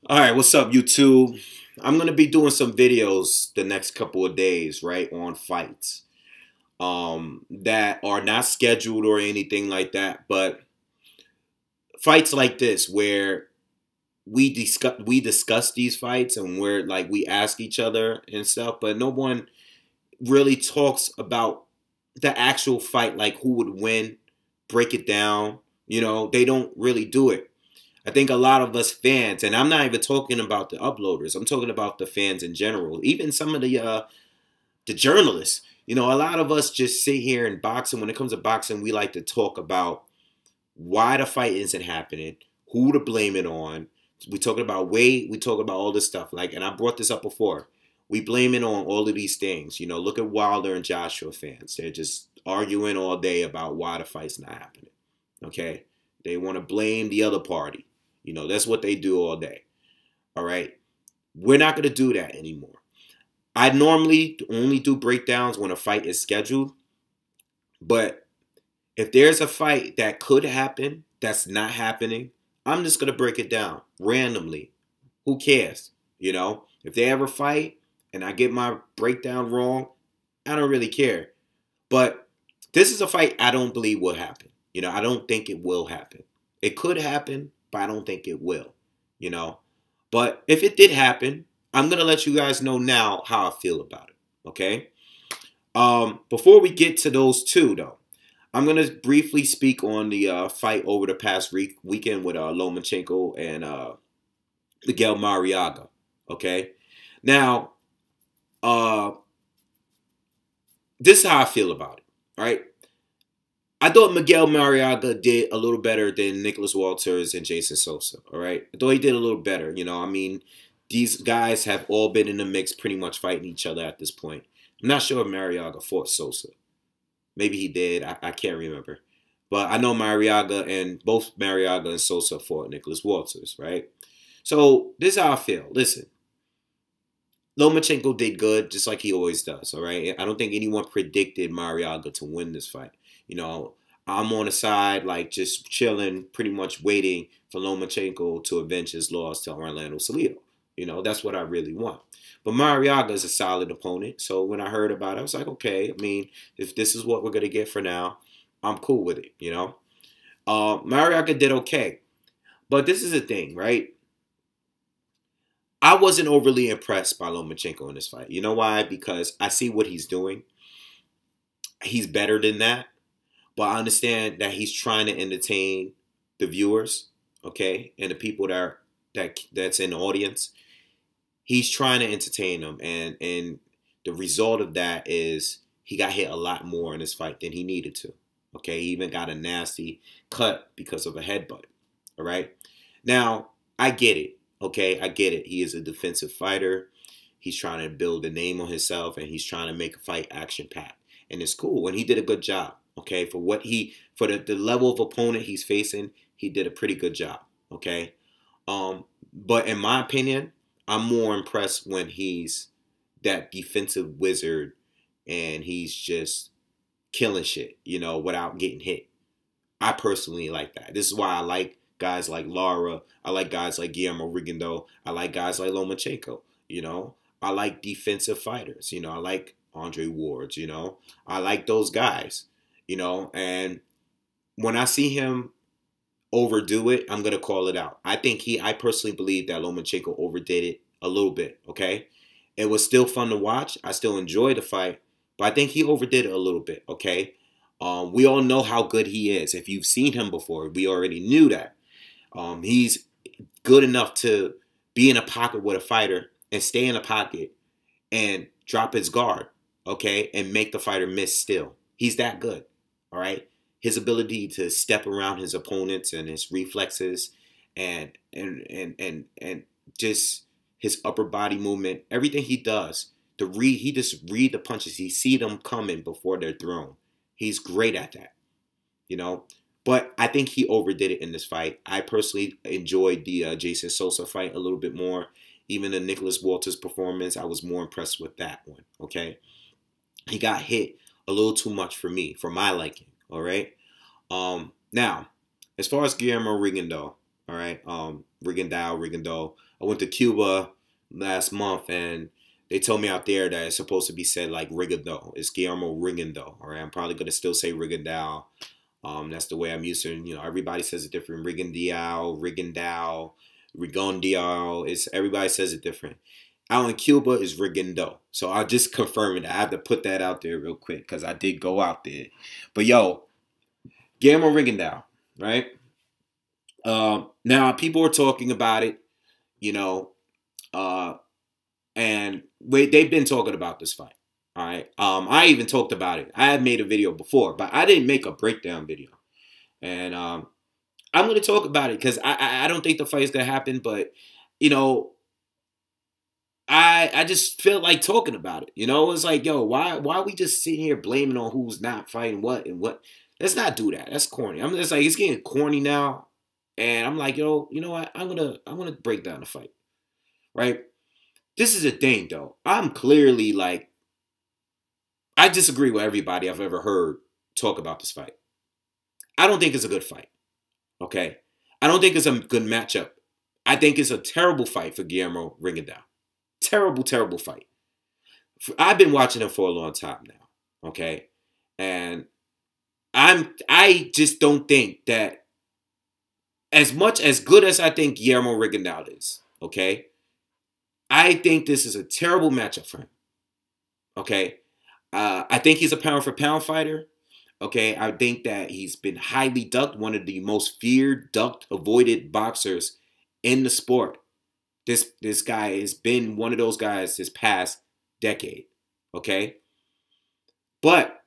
All right, what's up, YouTube? I'm gonna be doing some videos the next couple of days, right, on fights that are not scheduled or anything like that, but fights like this where we discuss these fights and where like we ask each other and stuff, but no one really talks about the actual fight, like who would win, break it down. They don't really do it. I think a lot of us fans, and I'm not even talking about the uploaders. I'm talking about the fans in general. Even some of the journalists. A lot of us just sit here and boxing. When it comes to boxing, we like to talk about why the fight isn't happening, who to blame it on. We talking about weight. We talk about all this stuff. And I brought this up before. We blame it on all of these things. Look at Wilder and Joshua fans. They're just arguing all day about why the fight's not happening. Okay, they want to blame the other party. That's what they do all day. All right. We're not going to do that anymore. I normally only do breakdowns when a fight is scheduled. But if there's a fight that could happen that's not happening, I'm just going to break it down randomly. Who cares? If they ever fight and I get my breakdown wrong, I don't really care. But this is a fight I don't believe will happen. I don't think it will happen. It could happen, but I don't think it will, But if it did happen, I'm going to let you guys know now how I feel about it, okay? Before we get to those two, though, I'm going to briefly speak on the fight over the past weekend with Lomachenko and Miguel Mariaga, okay? Now, this is how I feel about it, right? I thought Miguel Mariaga did a little better than Nicholas Walters and Jason Sosa, all right? I thought he did a little better. These guys have all been in the mix pretty much fighting each other at this point. I'm not sure if Mariaga fought Sosa. Maybe he did. I can't remember. But I know both Mariaga and Sosa fought Nicholas Walters, right? So this is how I feel. Listen, Lomachenko did good, just like he always does, all right? I don't think anyone predicted Mariaga to win this fight. I'm on the side, just chilling, pretty much waiting for Lomachenko to avenge his loss to Orlando Salido. That's what I really want. But Mariaga is a solid opponent. So when I heard about it, I was like, okay, if this is what we're going to get for now, I'm cool with it, Mariaga did okay. But this is the thing, right? I wasn't overly impressed by Lomachenko in this fight. You know why? Because I see what he's doing. He's better than that. But I understand that he's trying to entertain the viewers, okay, and the people that's in the audience. He's trying to entertain them, and the result of that is he got hit a lot more in this fight than he needed to. Okay, he even got a nasty cut because of a headbutt. All right, now I get it. Okay, I get it. He is a defensive fighter. He's trying to build a name on himself, and he's trying to make a fight action-packed, and it's cool. And he did a good job. Okay, for the level of opponent he's facing, he did a pretty good job. Okay, but in my opinion, I'm more impressed when he's that defensive wizard and he's just killing shit, without getting hit. I personally like that. This is why I like guys like Lara. I like guys like Guillermo Rigondeaux. I like guys like Lomachenko. I like defensive fighters. I like Andre Wards. I like those guys. And when I see him overdo it, I'm going to call it out. I personally believe that Lomachenko overdid it a little bit, okay? It was still fun to watch. I still enjoyed the fight, but I think he overdid it a little bit, okay? We all know how good he is. If you've seen him before, we already knew that. He's good enough to be in a pocket with a fighter and stay in a pocket and drop his guard, okay, and make the fighter miss still. He's that good. All right, his ability to step around his opponents and his reflexes, and just his upper body movement, everything he does he just read the punches. He see them coming before they're thrown. He's great at that, But I think he overdid it in this fight. I personally enjoyed the Jason Sosa fight a little bit more. Even the Nicholas Walters performance, I was more impressed with that one. Okay, he got hit a little too much for me, for my liking. All right. Now, as far as Guillermo Rigondeaux, all right. Rigondeaux. I went to Cuba last month, and they told me out there that it's supposed to be said like Rigondeaux. It's Guillermo Rigondeaux. All right, I'm probably gonna still say Rigondeaux. That's the way I'm used to. Everybody says it different. Rigondeaux. Everybody says it different. Out in Cuba is Rigondeaux. So I'll just confirm it. I have to put that out there real quick because I did go out there. But yo, Guillermo Rigondeaux, right? Now people are talking about it, and they've been talking about this fight. All right. I even talked about it. I had made a video before, but I didn't make a breakdown video. And I'm going to talk about it because I don't think the fight is going to happen, but I just feel like talking about it. It's like, yo, why are we just sitting here blaming on who's not fighting what and what? Let's not do that. That's corny. I'm just like, it's getting corny now. And I'm like, yo, you know what? I'm gonna break down the fight. Right? This is the thing though. I'm clearly like, I disagree with everybody I've ever heard talk about this fight. I don't think it's a good fight. Okay? I don't think it's a good matchup. I think it's a terrible fight for Guillermo Rigondeaux. Terrible, terrible fight. I've been watching him for a long time now. Okay? And I just don't think that as much as good as I think Guillermo Rigondeaux is, okay, I think this is a terrible matchup for him. Okay? I think he's a pound-for-pound fighter. Okay? I think that he's been highly ducked, one of the most feared, ducked, avoided boxers in the sport. This guy has been one of those guys this past decade. Okay? But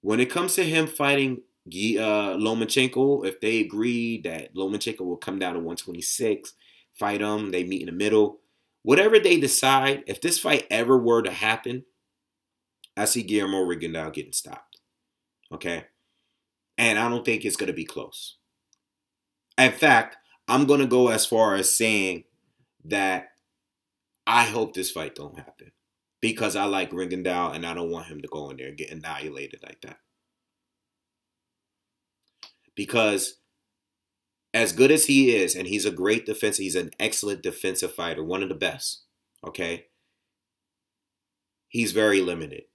when it comes to him fighting Lomachenko, if they agree that Lomachenko will come down to 126, fight him, they meet in the middle, whatever they decide, if this fight ever were to happen, I see Guillermo Rigondeaux getting stopped. Okay? And I don't think it's going to be close. In fact, I'm going to go as far as saying that I hope this fight don't happen. Because I like Rigondeaux and I don't want him to go in there and get annihilated like that. Because as good as he is, and he's a great defensive, he's an excellent defensive fighter, one of the best, okay? He's very limited,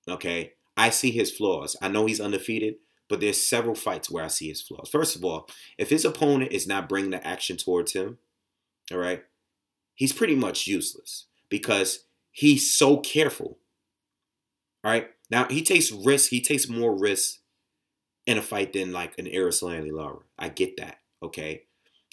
okay? I see his flaws. I know he's undefeated, but there's several fights where I see his flaws. First of all, if his opponent is not bringing the action towards him, all right, he's pretty much useless because he's so careful, all right? Now, he takes risks. He takes more risks in a fight than like an Arislani Lara. I get that, okay?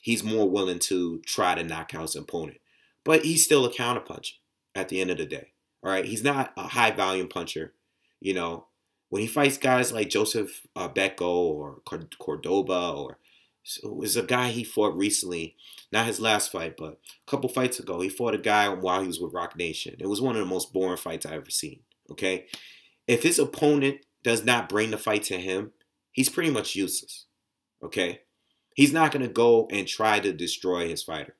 He's more willing to try to knock out his opponent. But he's still a counterpuncher at the end of the day, all right? He's not a high-volume puncher, When he fights guys like Joseph Becco or Cordoba or so there's a guy he fought recently, not his last fight, but a couple fights ago, he fought a guy while he was with Rock Nation. It was one of the most boring fights I've ever seen, okay? If his opponent does not bring the fight to him, he's pretty much useless, okay? He's not going to go and try to destroy his fighter.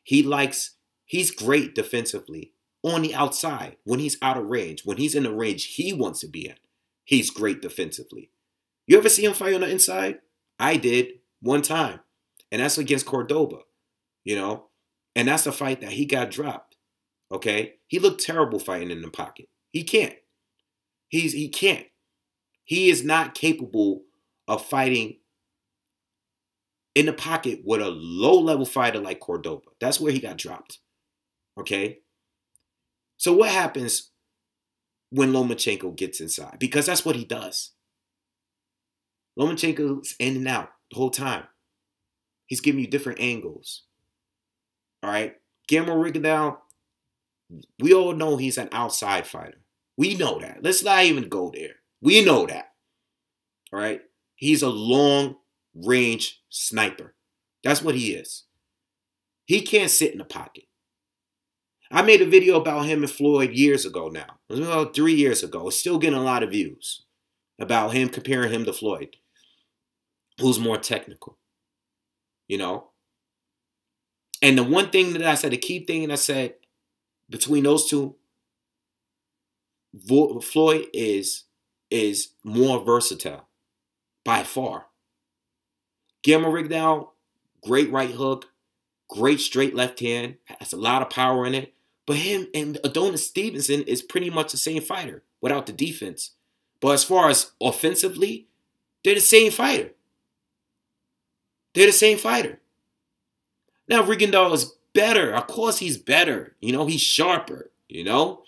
He's great defensively on the outside when he's out of range. When he's in the range he wants to be in, he's great defensively. You ever see him fight on the inside? I did one time, and that's against Cordoba, And that's a fight that he got dropped, okay? He looked terrible fighting in the pocket. He can't. He can't. He is not capable of fighting in the pocket with a low-level fighter like Cordoba. That's where he got dropped. Okay? So what happens when Lomachenko gets inside? Because that's what he does. Lomachenko's in and out the whole time. He's giving you different angles. All right? Guillermo Rigondeaux, we all know he's an outside fighter. We know that. Let's not even go there. We know that. All right? He's a long-range sniper. That's what he is. He can't sit in the pocket. I made a video about him and Floyd years ago now. It was about 3 years ago. It's still getting a lot of views about him, comparing him to Floyd, who's more technical. And the one thing that I said, the key thing that I said between those two, Floyd is more versatile by far. Guillermo Rigondeaux, great right hook, Great straight left hand. Has a lot of power in it. But him and Adonis Stevenson is pretty much the same fighter without the defense. But as far as offensively, they're the same fighter. They're the same fighter. Now, Rigondeaux is better. Of course he's better. You know, he's sharper. You know?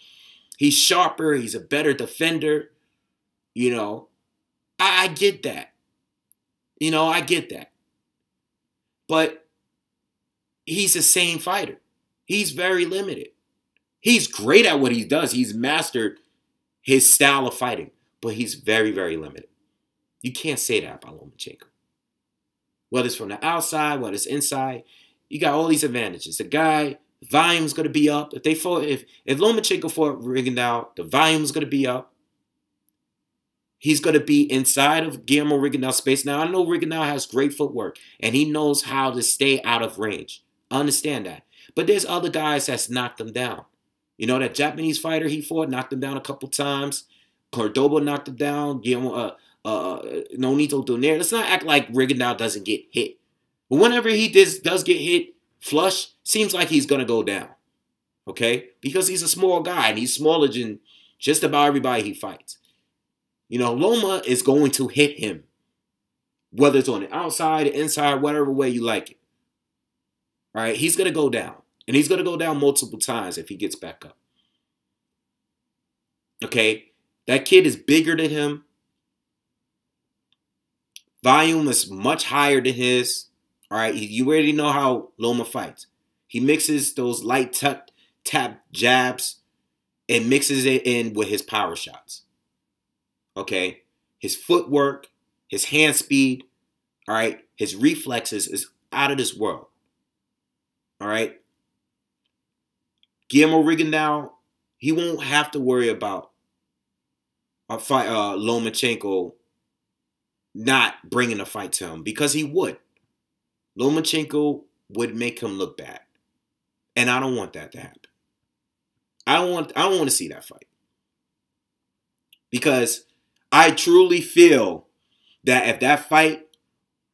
He's sharper. He's a better defender. You know? I get that. You know, I get that. But he's the same fighter. He's very limited. He's great at what he does. He's mastered his style of fighting. But he's very, very limited. You can't say that about Lomachenko. Whether it's from the outside, whether it's inside, you got all these advantages. The guy, volume's going to be up. If Lomachenko fought Rigondeaux, the volume's going to be up. He's going to be inside of Guillermo Rigondeaux's space. Now, I know Rigondeaux has great footwork, and he knows how to stay out of range. I understand that. But there's other guys that's knocked him down. You know, that Japanese fighter he fought knocked him down a couple times. Cordoba knocked him down. Guillermo, Nonito Donaire. Let's not act like Rigondeaux doesn't get hit. But whenever he does get hit flush, seems like he's going to go down. Okay? Because he's a small guy, and he's smaller than just about everybody he fights. You know, Loma is going to hit him. Whether it's on the outside, the inside, whatever way you like it. All right? He's going to go down. And he's going to go down multiple times if he gets back up. Okay? That kid is bigger than him. Volume is much higher than his. All right? You already know how Loma fights. He mixes those light tap jabs and mixes it in with his power shots. Okay? His footwork, his hand speed, all right? His reflexes is out of this world. All right? Guillermo Rigondeaux, he won't have to worry about Lomachenko not bringing a fight to him because he would. Lomachenko would make him look bad. And I don't want that to happen. I don't want to see that fight. Because I truly feel that if that fight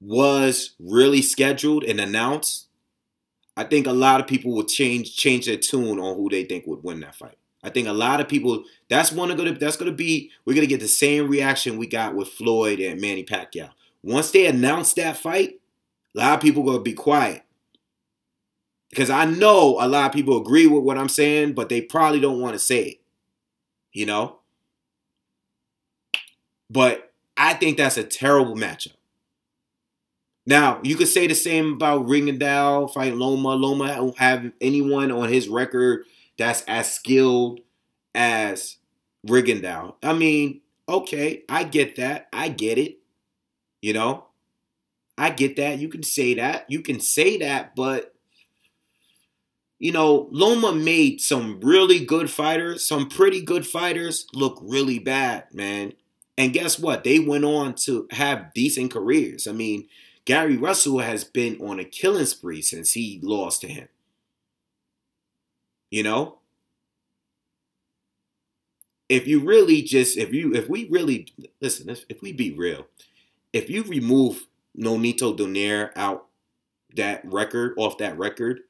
was really scheduled and announced, I think a lot of people would change their tune on who they think would win that fight. I think a lot of people, we're gonna get the same reaction we got with Floyd and Manny Pacquiao. Once they announce that fight, a lot of people are gonna be quiet. Because I know a lot of people agree with what I'm saying, but they probably don't want to say it. You know? But I think that's a terrible matchup. Now, you could say the same about Rigondeaux fighting Loma. Loma don't have anyone on his record that's as skilled as Rigondeaux. I mean, okay, I get that. I get it. You know? I get that. You can say that. You can say that, but you know, Loma made some really good fighters, some pretty good fighters look really bad, man. And guess what? They went on to have decent careers. I mean, Gary Russell has been on a killing spree since he lost to him. You know? If we be real, if you remove Nonito Donaire off that record,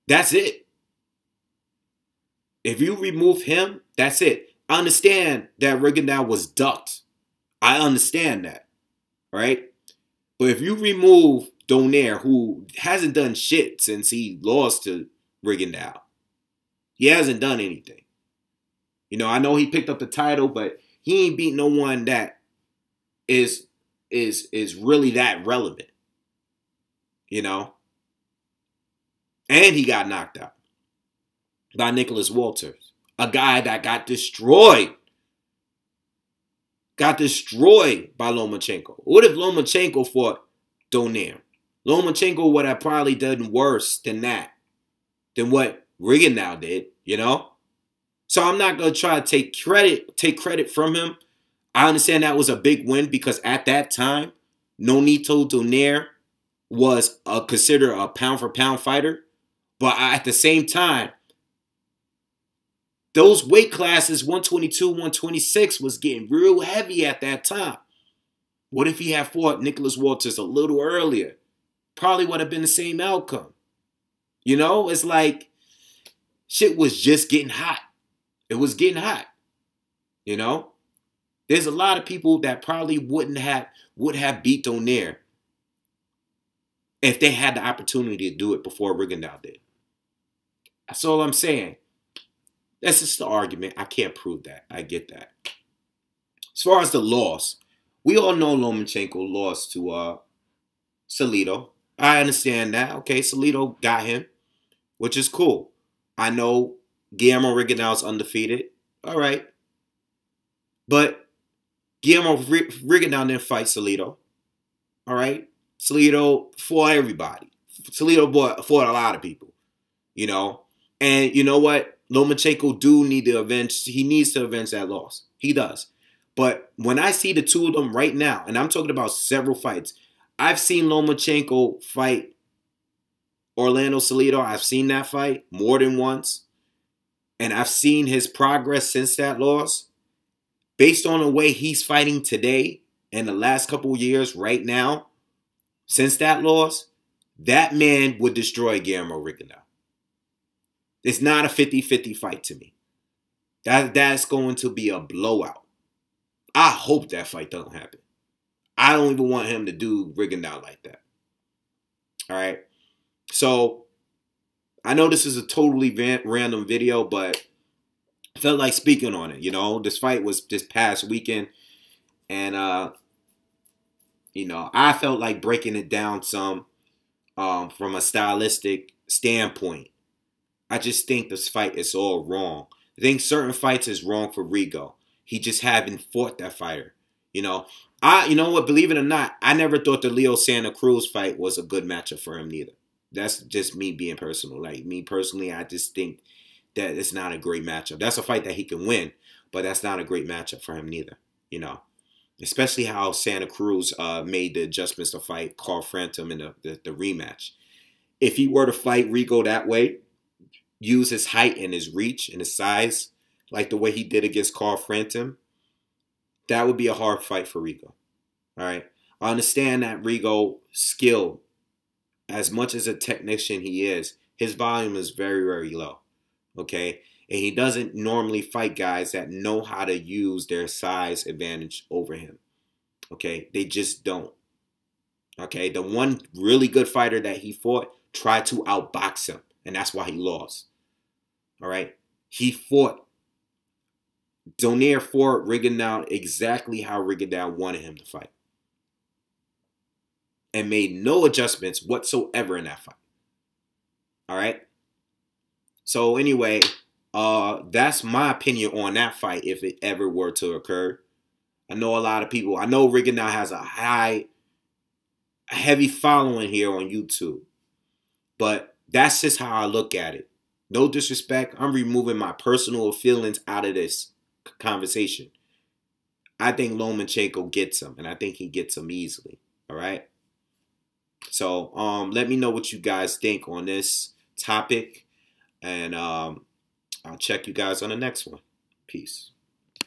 that's it. If you remove him, that's it. I understand that Rigondeaux was ducked. I understand that. Right? But if you remove Donaire, who hasn't done shit since he lost to Rigondeaux, he hasn't done anything. You know, I know he picked up the title, but he ain't beat no one that is really that relevant. You know? And he got knocked out by Nicholas Walters, a guy that got destroyed. Got destroyed by Lomachenko. What if Lomachenko fought Donaire? Lomachenko would have probably done worse than that, than what Rigondeaux did, you know? So I'm not going to try to take credit from him. I understand that was a big win because at that time, Nonito Donaire was considered a pound-for-pound fighter. But at the same time, those weight classes, 122, 126, was getting real heavy at that time. What if he had fought Nicholas Walters a little earlier? Probably would have been the same outcome. You know, it's like shit was just getting hot. It was getting hot. You know, there's a lot of people that probably would have beat Donaire if they had the opportunity to do it before Rigondeaux did. That's all I'm saying. That's just the argument. I can't prove that. I get that. As far as the loss, we all know Lomachenko lost to Salido. I understand that. Okay, Salido got him, which is cool. I know Guillermo Rigondeaux's undefeated. All right. But Guillermo Rigondeaux didn't fight Salido. All right. Salido fought everybody. Salido fought a lot of people. You know. And you know what? Lomachenko he needs to avenge that loss. He does. But when I see the two of them right now, and I'm talking about several fights, I've seen Lomachenko fight Orlando Salido. I've seen that fight more than once. And I've seen his progress since that loss. Based on the way he's fighting today and the last couple of years right now, since that loss, that man would destroy Guillermo Rigondeaux. It's not a 50-50 fight to me. That's going to be a blowout. I hope that fight doesn't happen. I don't even want him to do Rigondeaux like that. All right. So I know this is a totally random video, but I felt like speaking on it. You know, this fight was this past weekend, and you know, I felt like breaking it down some from a stylistic standpoint. I just think this fight is all wrong. I think certain fights is wrong for Rigo. He just haven't fought that fighter. You know, you know what? Believe it or not, I never thought the Leo Santa Cruz fight was a good matchup for him neither. That's just me being personal. Like me personally, I just think that it's not a great matchup. That's a fight that he can win, but that's not a great matchup for him neither. You know, especially how Santa Cruz made the adjustments to fight Carl Frampton in the rematch. If he were to fight Rigo that way, use his height and his reach and his size like the way he did against Carl Frampton, that would be a hard fight for Rigo. All right. I understand that Rigo skill, as much as a technician he is, his volume is very, very low. Okay. And he doesn't normally fight guys that know how to use their size advantage over him. Okay. They just don't. Okay. The one really good fighter that he fought tried to outbox him, and that's why he lost. All right. Donaire fought Rigondeaux exactly how Rigondeaux wanted him to fight. And made no adjustments whatsoever in that fight. All right. So anyway, that's my opinion on that fight if it ever were to occur. I know a lot of people. I know Rigondeaux has a heavy following here on YouTube. But that's just how I look at it. No disrespect. I'm removing my personal feelings out of this conversation. I think Lomachenko gets him, and I think he gets him easily. All right. So let me know what you guys think on this topic, and I'll check you guys on the next one. Peace.